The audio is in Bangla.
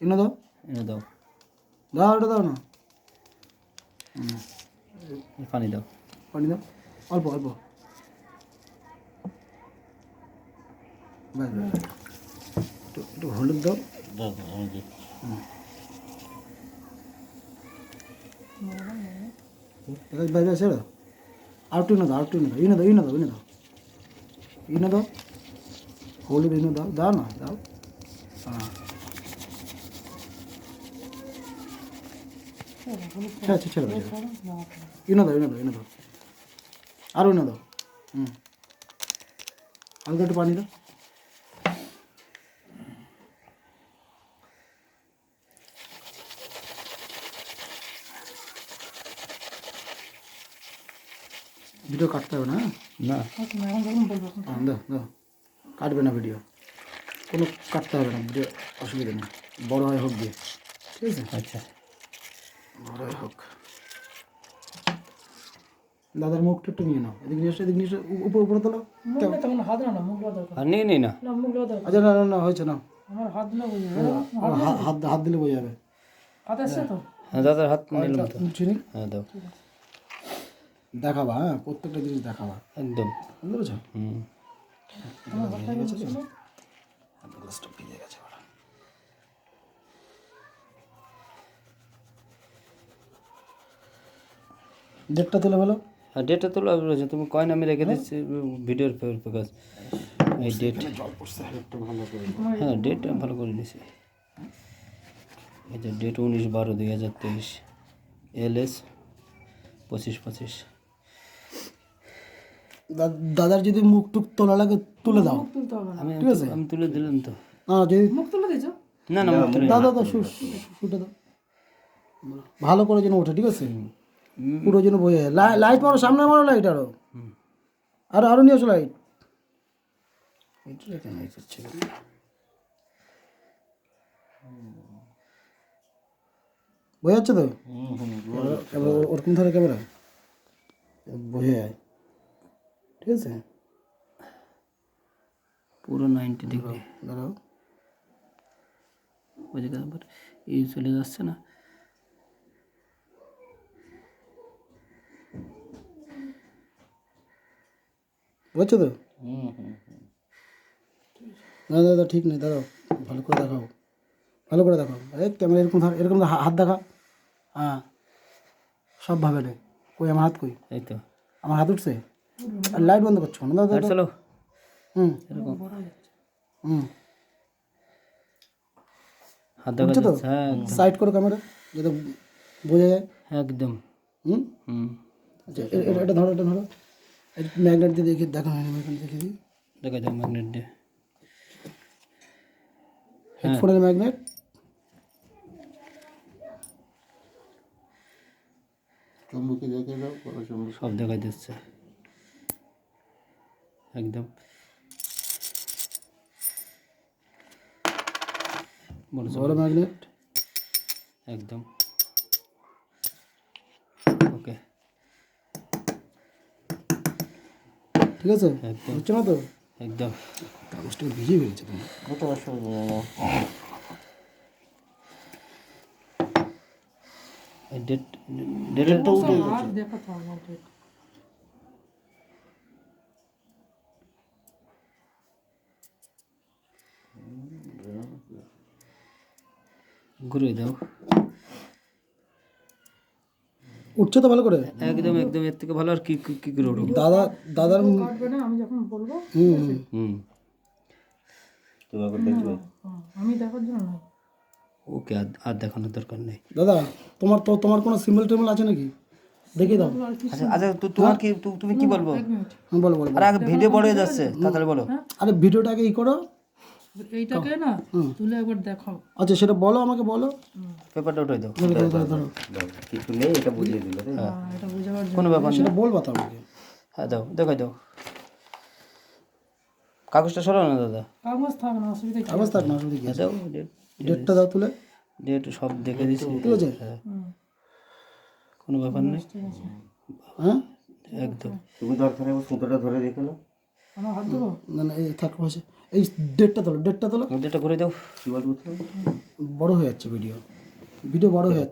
এনে দাও, এনে দাও, দাও এটা দাও না, পানি দাও, পানি দাও অল্প অল্প, ব্যাস ব্যাস। একটু হলুদ দাও, ব্যাস ব্যাস ছেড়ে দাও, আর একটু এনে দাও, আর একটু এনে দাও, এনে দাও, এনে দাও, এনে দাও, এনে দাও, হলুদ এনে দাও, দাও না দাও, হ্যাঁ আচ্ছা ছেড়ে দাও, এনে দাও, এনে দাও, এনে দাও, আরও এনে দাও, হালকা একটু পানি দাও, ভিডিও কাটতে হবে না, না দাও দাও, কাটবে না ভিডিও, কোনো কাটতে হবে না ভিডিও, অসুবিধা নেই, বড় হয় হোক দিয়ে, ঠিক আছে, আচ্ছা বড় হয় হোক। দাদার মুখটা একটু নিয়ে নাও, এদিকে নিয়ে এসে, এদিকে নিয়ে এসে, উপরে উপরে তোলো, আর নিয়ে নিই না, আচ্ছা না না না হয়েছে না, হাত হাত দিলে বোঝা যাবে, হ্যাঁ দাদার হাত নিলাম তো, চিনি হ্যাঁ দাও, দেখাবা, হ্যাঁ প্রত্যেকটা জিনিস দেখাবা, একদম, বুঝতে পেরেছো? হুম গ্লাসটা ভিজে গেছে, ডেটটা তুলে বলো, আর ডেটটা তো রয়েছে, তুমি কয়েন আমি রেখে দিচ্ছি ভিডিওর প্রকাশ, এই ডেট, জল পড়ছে একটু ভালো করে, হ্যাঁ ডেট ভালো করে নিয়েছি, এই যে ডেট 19/12/2023, LS 25/25, দাদার যদি মুখ টুক তোলা লাগে তুলে দাও, আমি ঠিক আছে? আমি তুলে দিলাম তো, যদি না না মুখ তুলে দাদা দাদা শুটে দাও, ভালো করে যেন ওঠে, ঠিক আছে, পুরো যেন বয়ে, লাইট মারো, সামনে মারো লাইট, আরো আরো আরো নিয়ে আসো লাইট, বয়ে যাচ্ছে তো, এবার ওরকম ধরে ক্যামেরা বয়ে যায়, ঠিক আছে, পুরো 90 ডিগ্রি, দাঁড়াও, ওই জায়গা আবার এই চলে যাচ্ছে না, বুঝছো তো, না দাদা ঠিক নেই, দাদা ভালো করে দেখাও, ভালো করে দেখাও, ক্যামেরা এরকম ধর, এরকম হাত দেখা, হ্যাঁ সব ভাবে নেই, কই আমার হাত কই, এই তো, আমার হাত উঠছে, আর লাইট বন্ধ করছো না দাদা, চলো হুম এরকম হুম, হাত দেখা উঠছে তো, যাচ্ছে, হ্যাঁ সাইড করো ক্যামেরা যাতে বোঝা যায়, একদম, হুম হুম আচ্ছা এটা ধরো, এটা ধরো, ম্যাগনেট দিয়ে দেখি, দেখা হয়নি, ম্যাগনেট দেখে দিই, দেখা যাক ম্যাগনেট দিয়ে, হেডফোনের ম্যাগনেট, চুম্বকে দেখে দাও, সব দেখা যাচ্ছে একদম, বড় ম্যাগনেট, একদম ওকে, ঠিক আছে, একদম বুঝছো না তো, একদম, কাগজটা ভিজে ফেলেছে তুমি, ডেট ডেটের তো উঠে ঘুরে দাও, উঠছে তো ভালো করে, একদম একদম, এর থেকে ভালো আর কি কি কি করে উঠবো, দাদার আমি যখন বলবো হুম আমি দেখার জন্য নয়, ওকে, আর দেখানোর দরকার নেই, দাদা তোমার কোনো সিম্বল টেম্বল আছে নাকি, দেখে দাও, আচ্ছা আচ্ছা তোমার কি তুমি কি বলবো, হ্যাঁ বলো বলো, আরে আগে ভিডিও বড় হয়ে যাচ্ছে, তাড়াতাড়ি বলো, আরে ভিডিওটাকে ই করো, এইটাকে না তুলে একবার দেখাও, আচ্ছা সেটা বলো, আমাকে বলো, পেপারটা উঠাই দাও, ধরো, ধরো, ধরো, কিছু নেই, এটা বুঝিয়ে দিল, এটা বোঝাবার জন্য কোনো ব্যাপার নেই, সেটা বলবা তো আমাকে, হ্যাঁ দাও, দেখাই দাও, কাগজটা সরাও না দাদা, কাগজ থাক না, অসুবিধা কি, অবস্থা না অসুবিধা কি হ্যাঁ আছে, দাও, ডেটটা দাও তুলে, ডেট সব দেখে দিচ্ছি, ঠিক আছে, হ্যাঁ কোনো ব্যাপার নেই, হ্যাঁ একদম, তুমি দরকার হবে সুতোটা ধরে রেখে নাও। আমার হাত দেবো, না না এই থাক হয়েছে, এই ডেটটা তোলো, ডেটটা তোলো। ডেটটা করে দাও। বড় হয়ে যাচ্ছে ভিডিও, ভিডিও বড় হয়ে যাচ্ছে।